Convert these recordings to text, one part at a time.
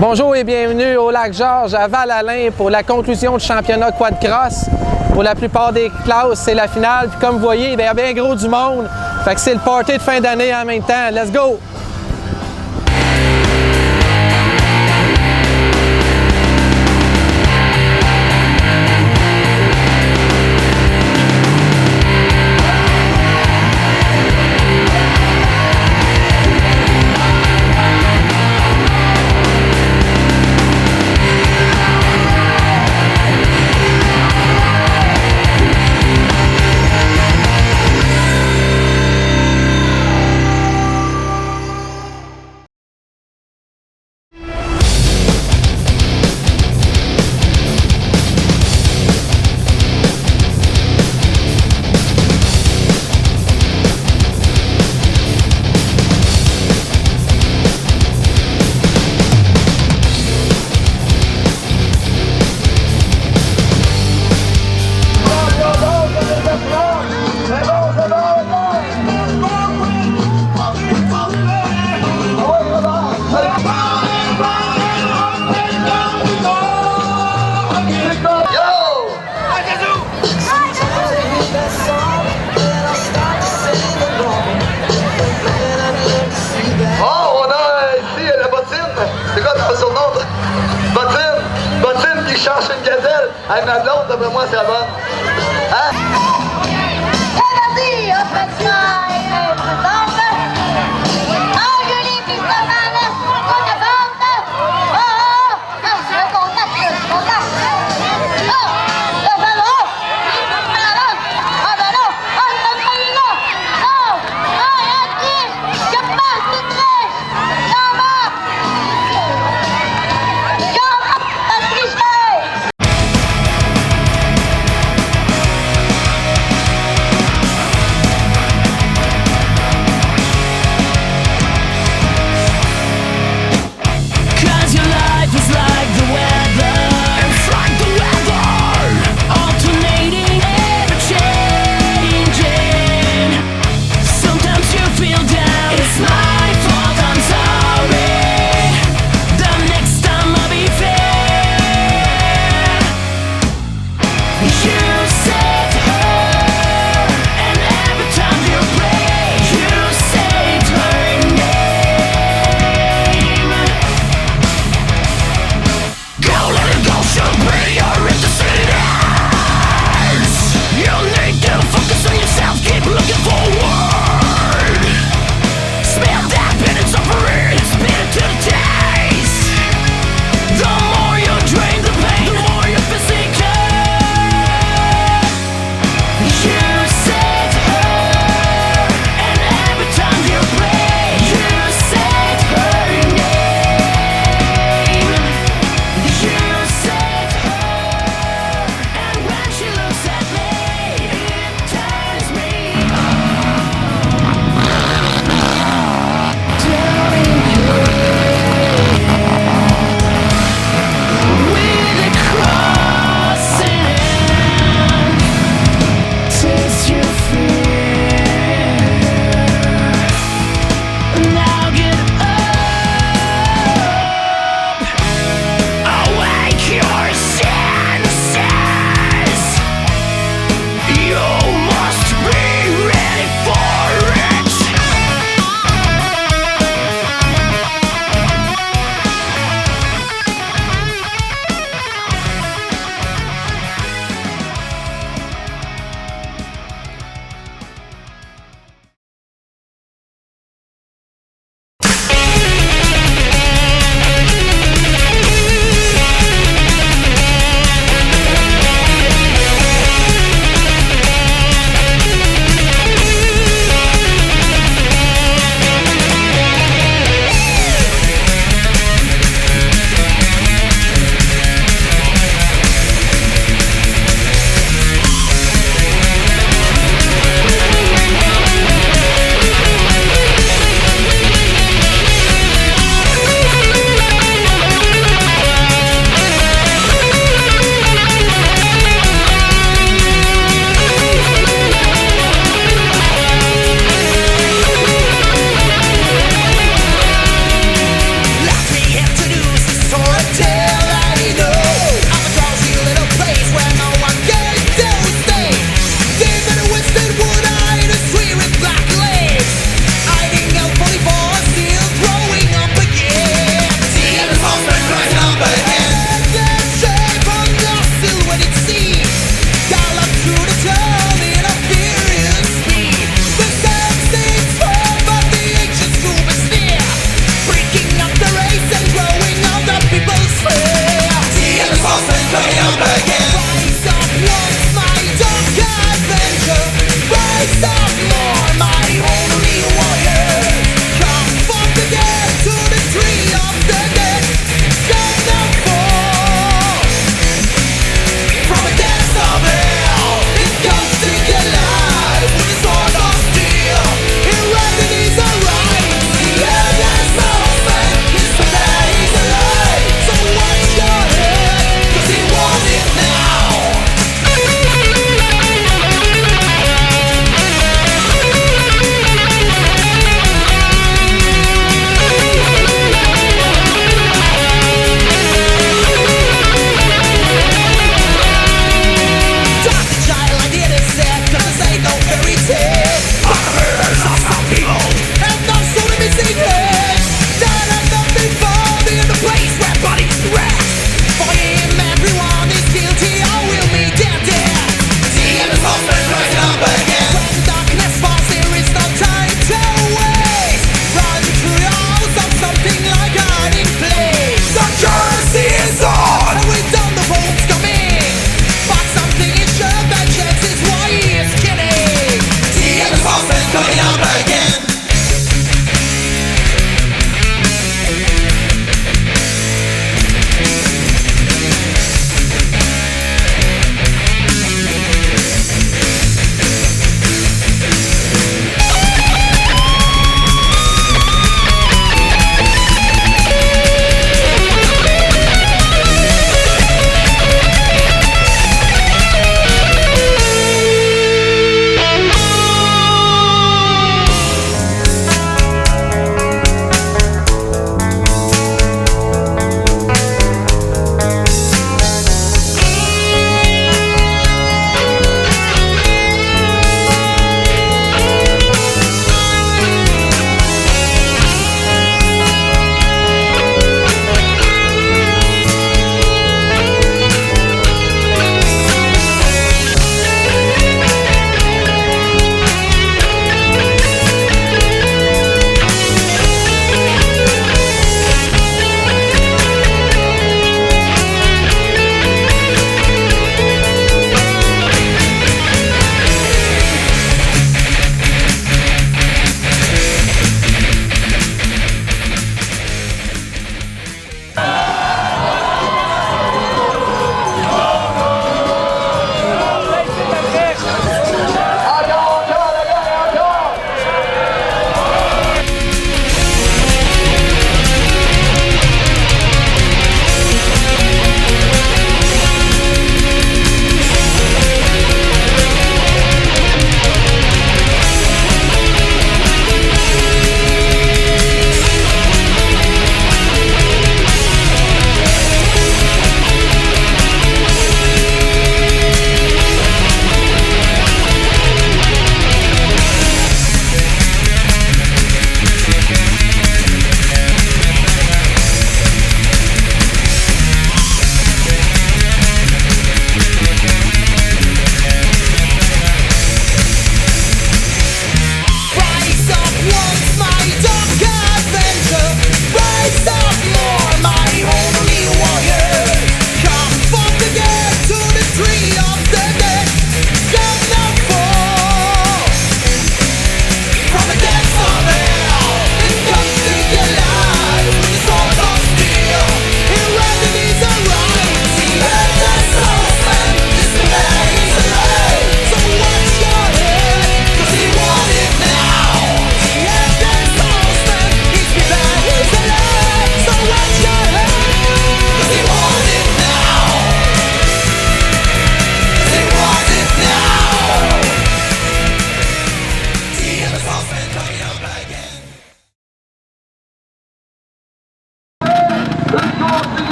Bonjour et bienvenue au Lac-Georges à Val-Alain pour la conclusion du championnat quad-cross. Pour la plupart des classes, c'est la finale. Puis comme vous voyez, il y a bien gros du monde. Fait que c'est le party de fin d'année en même temps. Let's go! Bottine qui cherche une gazelle. Hey, ma blonde, d'après moi, c'est la bonne. Hein? Vas-y, offre-toi et présente. Oh, Julie, puis ça va, là, qu'on te bande. Oh, oh, non, c'est un contact, là, c'est un contact. Oh, le ballon. Ah, ben non, oh, il m'a fallu là. Oh, oh, il y a un triche. Je passe du triche. J'en va. J'en va, pas tricher.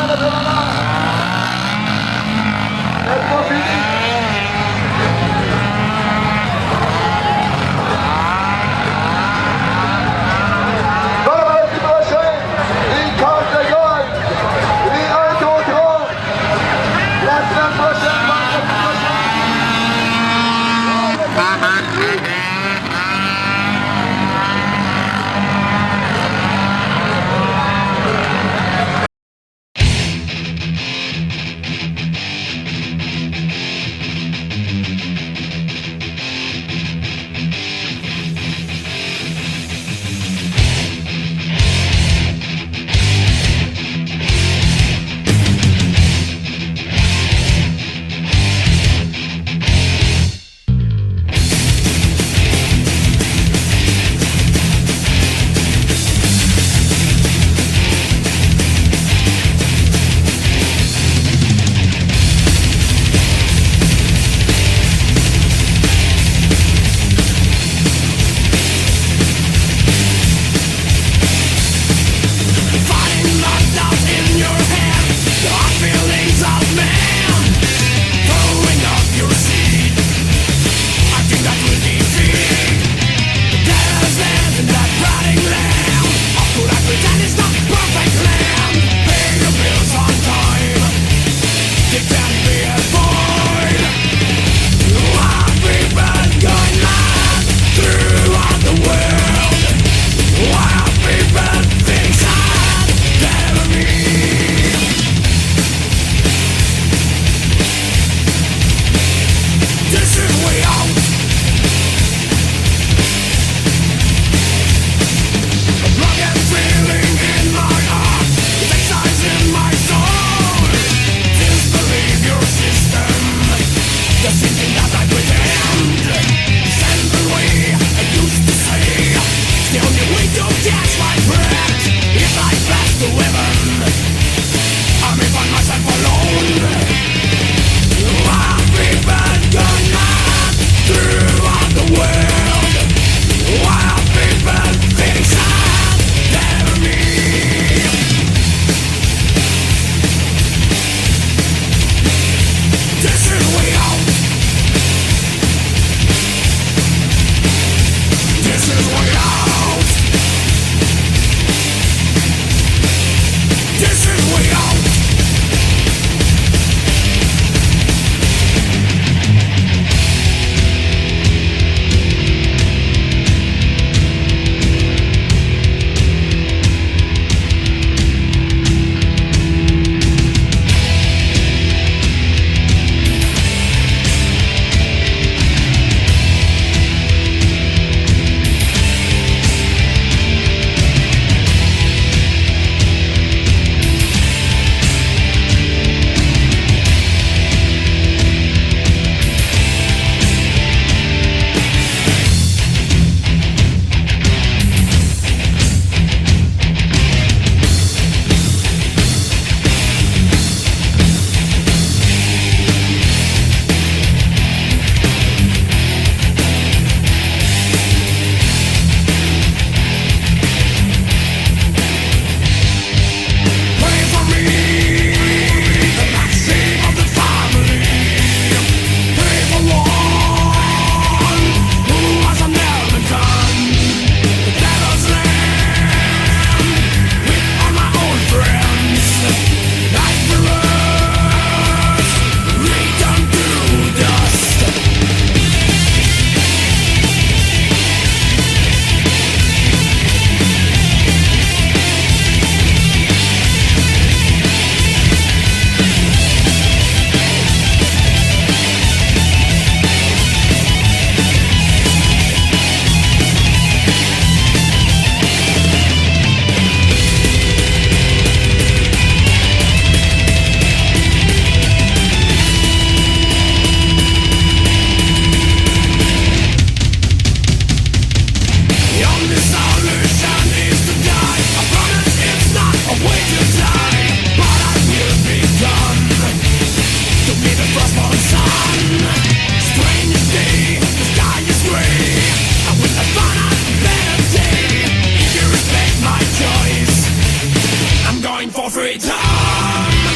de l'honneur. C'est pas fini. Vendredi prochain, les cartes de golf, les 1 contre 1. La semaine prochaine, vendredi prochain. free time.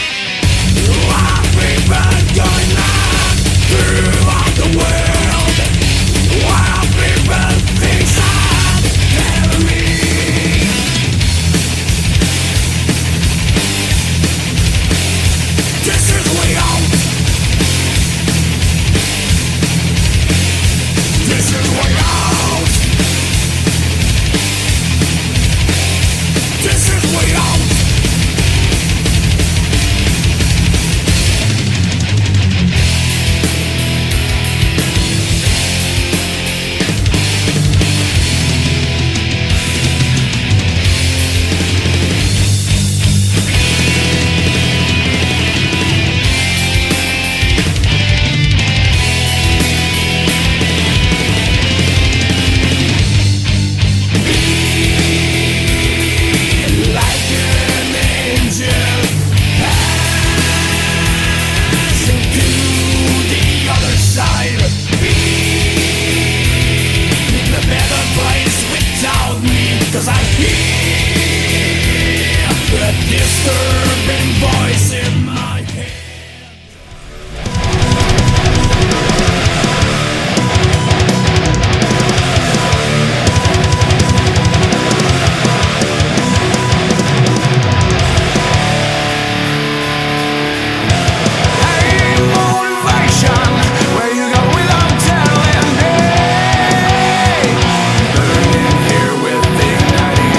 Here with igniting,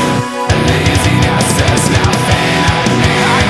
and laziness says now fan at me.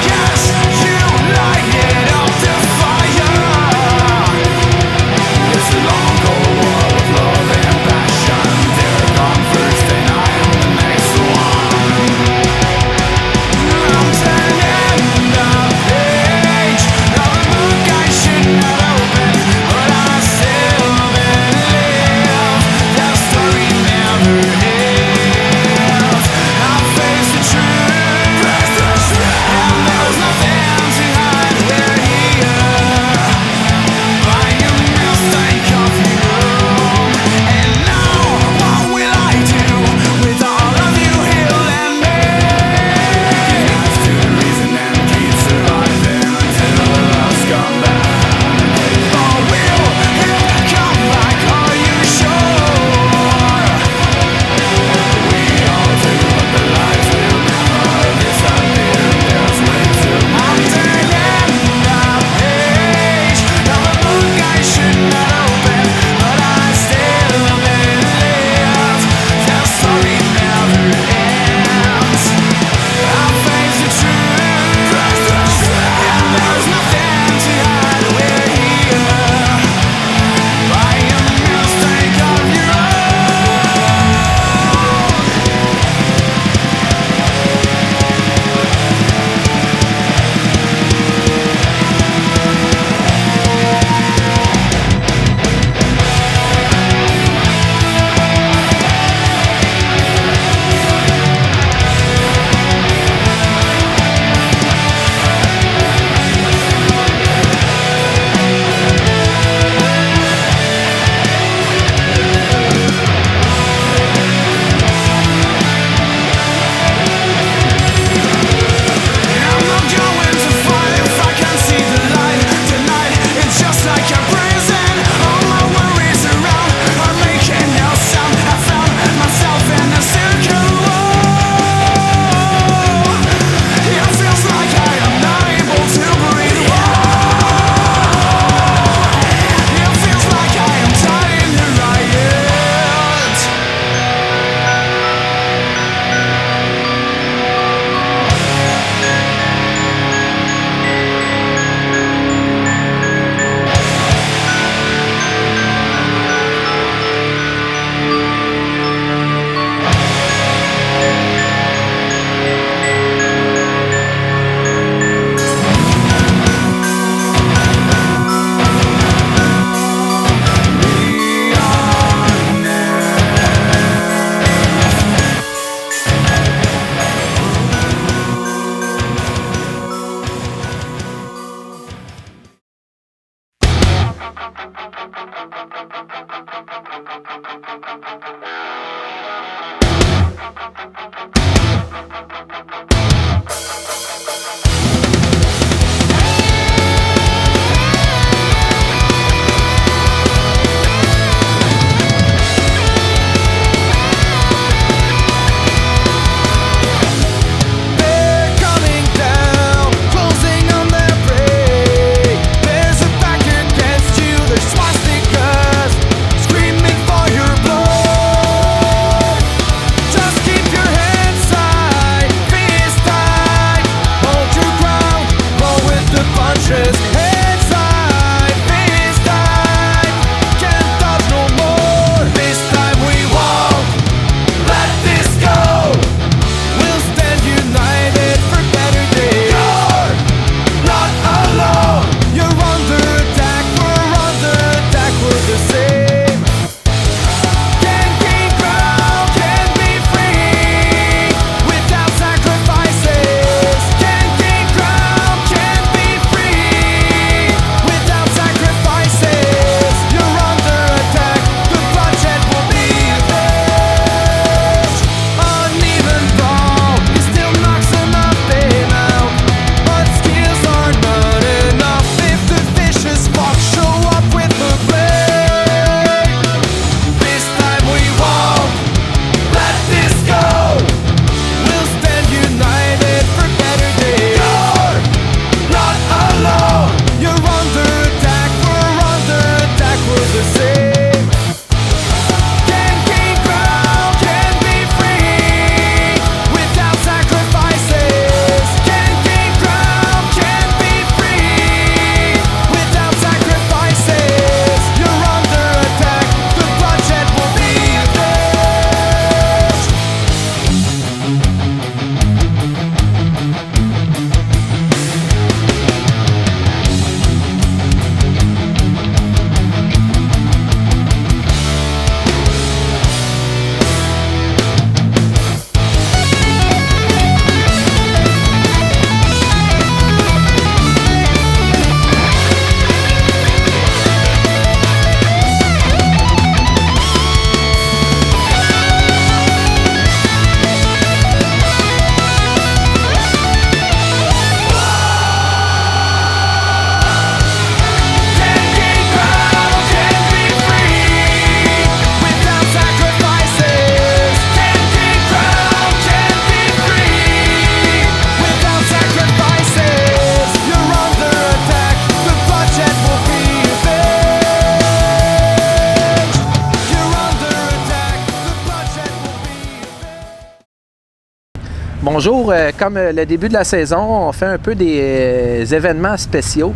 Bonjour, comme le début de la saison, on fait un peu des événements spéciaux.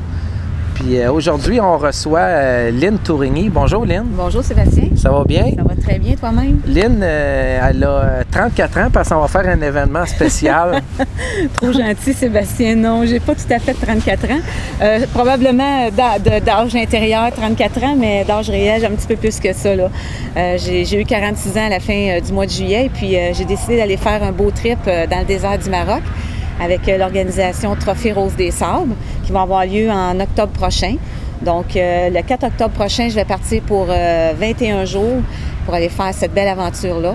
Puis aujourd'hui, on reçoit Lynn Tourigny. Bonjour Lynn. Bonjour Sébastien. Ça va bien? Ça va très bien toi-même. Lynn, elle a 34 ans parce qu'on va faire un événement spécial. Trop gentil Sébastien. Non, j'ai pas tout à fait 34 ans. Probablement d'âge intérieur 34 ans, mais d'âge réel, j'ai un petit peu plus que ça. Là. J'ai eu 46 ans à la fin du mois de juillet et puis j'ai décidé d'aller faire un beau trip dans le désert du Maroc avec l'organisation Trophée Rose des Sables qui va avoir lieu en octobre prochain. Donc, le 4 octobre prochain, je vais partir pour 21 jours pour aller faire cette belle aventure-là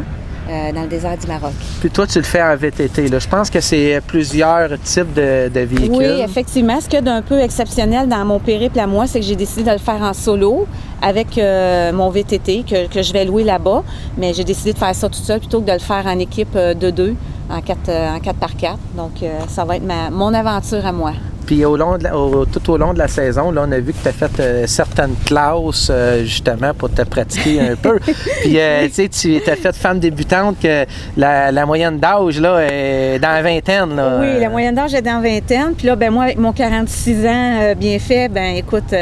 dans le désert du Maroc. Puis toi, tu le fais en VTT. Là. Je pense que c'est plusieurs types de véhicules. Oui, effectivement. Ce qu'il y a d'un peu exceptionnel dans mon périple à moi, c'est que j'ai décidé de le faire en solo avec mon VTT que je vais louer là-bas. Mais j'ai décidé de faire ça toute seule plutôt que de le faire en équipe de deux, en 4x4. Donc, ça va être mon aventure à moi. Puis tout au long de la saison, là, on a vu que tu as fait certaines classes justement pour te pratiquer un peu. Puis tu as fait femme débutante que la moyenne d'âge là, est dans la vingtaine. Là. Oui, la moyenne d'âge est dans la vingtaine. Puis là, ben moi, avec mon 46 ans bien fait, ben écoute,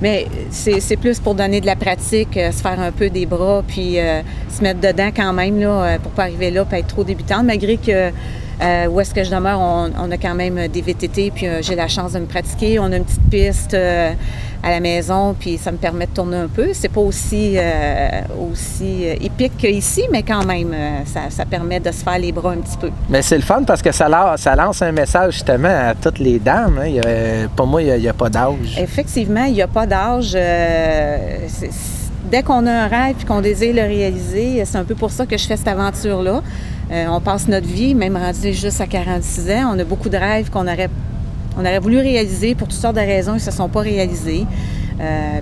mais c'est plus pour donner de la pratique, se faire un peu des bras, puis se mettre dedans quand même là, pour pas arriver là, pas être trop débutante, malgré que où est-ce que je demeure, on a quand même des VTT, puis j'ai la chance de me pratiquer. On a une petite piste à la maison, puis ça me permet de tourner un peu. C'est pas aussi épique qu'ici, mais quand même, ça permet de se faire les bras un petit peu. Mais c'est le fun parce que ça lance un message justement à toutes les dames. Hein. Pour moi, il n'y a pas d'âge. Effectivement, il n'y a pas d'âge. Dès qu'on a un rêve et qu'on désire le réaliser, c'est un peu pour ça que je fais cette aventure-là. On passe notre vie, même rendu juste à 46 ans, on a beaucoup de rêves qu'on aurait voulu réaliser pour toutes sortes de raisons, ils ne se sont pas réalisés.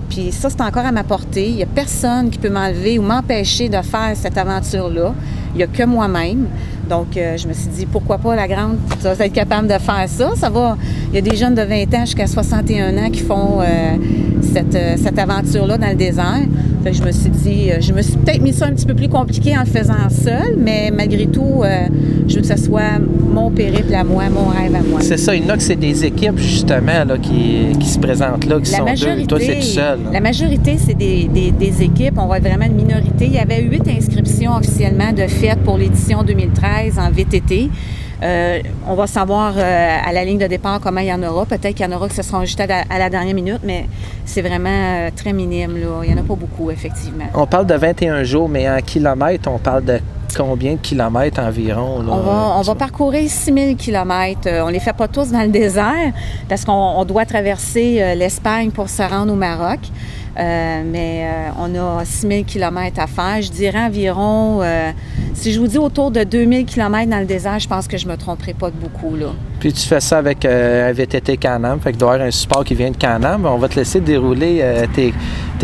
Puis ça, c'est encore à ma portée. Il n'y a personne qui peut m'enlever ou m'empêcher de faire cette aventure-là. Il n'y a que moi-même. Donc, je me suis dit, pourquoi pas la grande, tu vas être capable de faire ça. Il y a des jeunes de 20 ans jusqu'à 61 ans qui font cette aventure-là dans le désert. Fait que je me suis dit, je me suis peut-être mis ça un petit peu plus compliqué en le faisant seul, mais malgré tout, je veux que ce soit mon périple à moi, mon rêve à moi. C'est ça, il y en a que c'est des équipes justement là, qui se présentent là, qui sont deux. Toi, c'est tout seul. Là. La majorité, c'est des équipes. On va être vraiment une minorité. Il y avait 8 inscriptions officiellement de faites pour l'édition 2013 en VTT. On va savoir à la ligne de départ comment il y en aura. Peut-être qu'il y en aura qui se seront ajoutés à la dernière minute, mais c'est vraiment très minime. Là. Il n'y en a pas beaucoup, effectivement. On parle de 21 jours, mais en kilomètres, on parle de combien de kilomètres environ? Là? On va parcourir 6000 kilomètres. On ne les fait pas tous dans le désert parce qu'on doit traverser l'Espagne pour se rendre au Maroc. Mais on a 6000 km à faire. Je dirais environ, si je vous dis autour de 2000 km dans le désert, je pense que je ne me tromperai pas de beaucoup. Là. Puis tu fais ça avec un VTT Can-Am, fait qu'il doit y avoir un support qui vient de Can-Am. On va te laisser dérouler tes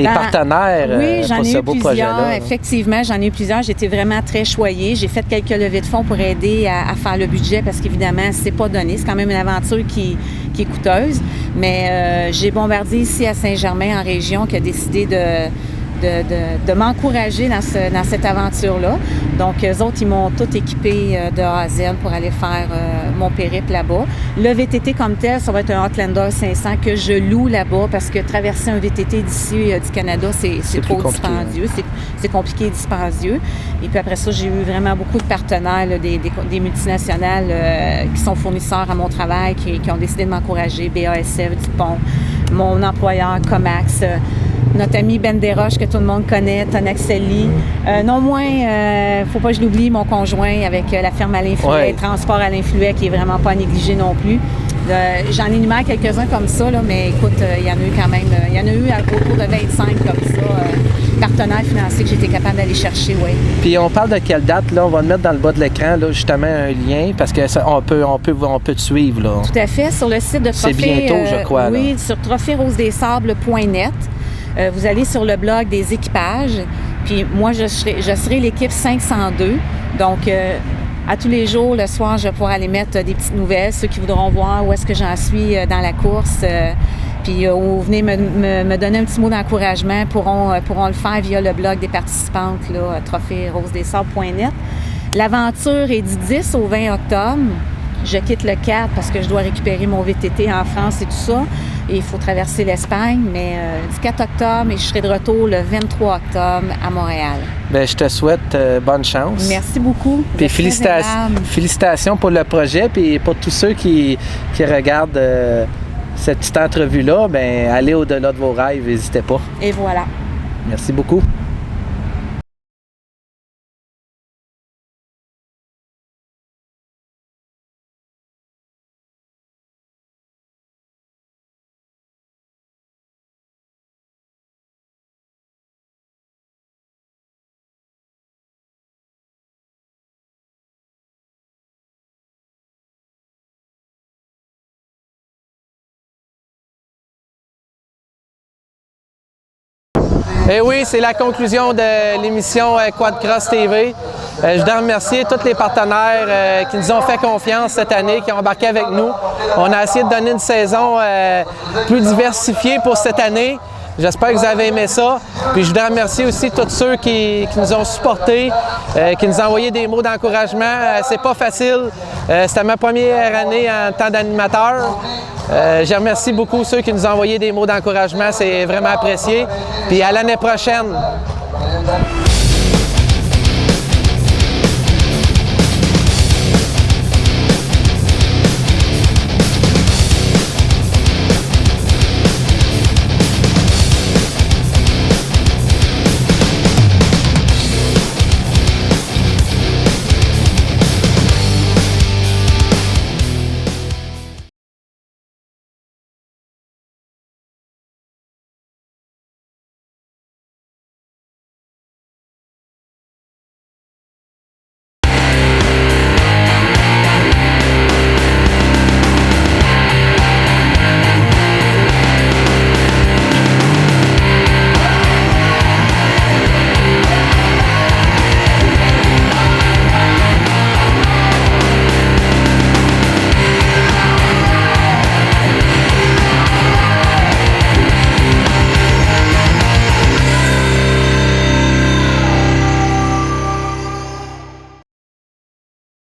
partenaires pour ce beau projet-là. Oui, effectivement, j'en ai eu plusieurs. J'ai été vraiment très choyée. J'ai fait quelques levées de fonds pour aider à faire le budget parce qu'évidemment, c'est pas donné. C'est quand même une aventure qui est coûteuse. Mais j'ai bombardé ici à Saint-Germain, en région, qui a décidé de m'encourager dans cette aventure-là. Donc, eux autres, ils m'ont tout équipé de A à Z pour aller faire mon périple là-bas. Le VTT comme tel, ça va être un Outlander 500 que je loue là-bas parce que traverser un VTT d'ici du Canada, c'est trop dispendieux. C'est compliqué et dispendieux. Et puis après ça, j'ai eu vraiment beaucoup de partenaires, là, des multinationales qui sont fournisseurs à mon travail, qui ont décidé de m'encourager. BASF, Dupont, mon employeur Comax, notre ami Ben Desroches, que tout le monde connaît, Tonaxelli. Non moins, faut pas que je l'oublie, mon conjoint avec la firme Alain Fluet, ouais. Transport Alain Fluet, qui est vraiment pas négligé non plus. J'en énumère quelques-uns comme ça, là, mais écoute, il y en a eu quand même, il y en a eu autour de 25 comme ça, partenaires financiers que j'étais capable d'aller chercher, oui. Puis on parle de quelle date, là? On va le mettre dans le bas de l'écran, là, justement, un lien, parce que ça, on peut te suivre, là. Tout à fait, sur le site de Trophée... C'est bientôt, je crois, là. Oui, sur trophéerosedesables.net. Vous allez sur le blog des équipages, puis moi, je serai l'équipe 502. Donc, à tous les jours, le soir, je vais pouvoir aller mettre des petites nouvelles. Ceux qui voudront voir où est-ce que j'en suis dans la course, puis ou venez me donner un petit mot d'encouragement, pourront le faire via le blog des participantes, là, trophéerosedesables.net. L'aventure est du 10 au 20 octobre. Je quitte le 4 parce que je dois récupérer mon VTT en France et tout ça. Et il faut traverser l'Espagne, mais du 4 octobre et je serai de retour le 23 octobre à Montréal. Bien, je te souhaite bonne chance. Merci beaucoup. Puis félicitations pour le projet, puis pour tous ceux qui regardent cette petite entrevue-là, bien, allez au-delà de vos rêves, n'hésitez pas. Et voilà. Merci beaucoup. Et oui, c'est la conclusion de l'émission Quad-Cross TV. Je voudrais remercier tous les partenaires qui nous ont fait confiance cette année, qui ont embarqué avec nous. On a essayé de donner une saison plus diversifiée pour cette année. J'espère que vous avez aimé ça. Puis je voudrais remercier aussi tous ceux qui nous ont supportés, qui nous ont envoyé des mots d'encouragement. C'est pas facile. C'était ma première année en tant d'animateur. Je remercie beaucoup ceux qui nous ont envoyé des mots d'encouragement. C'est vraiment apprécié. Puis à l'année prochaine.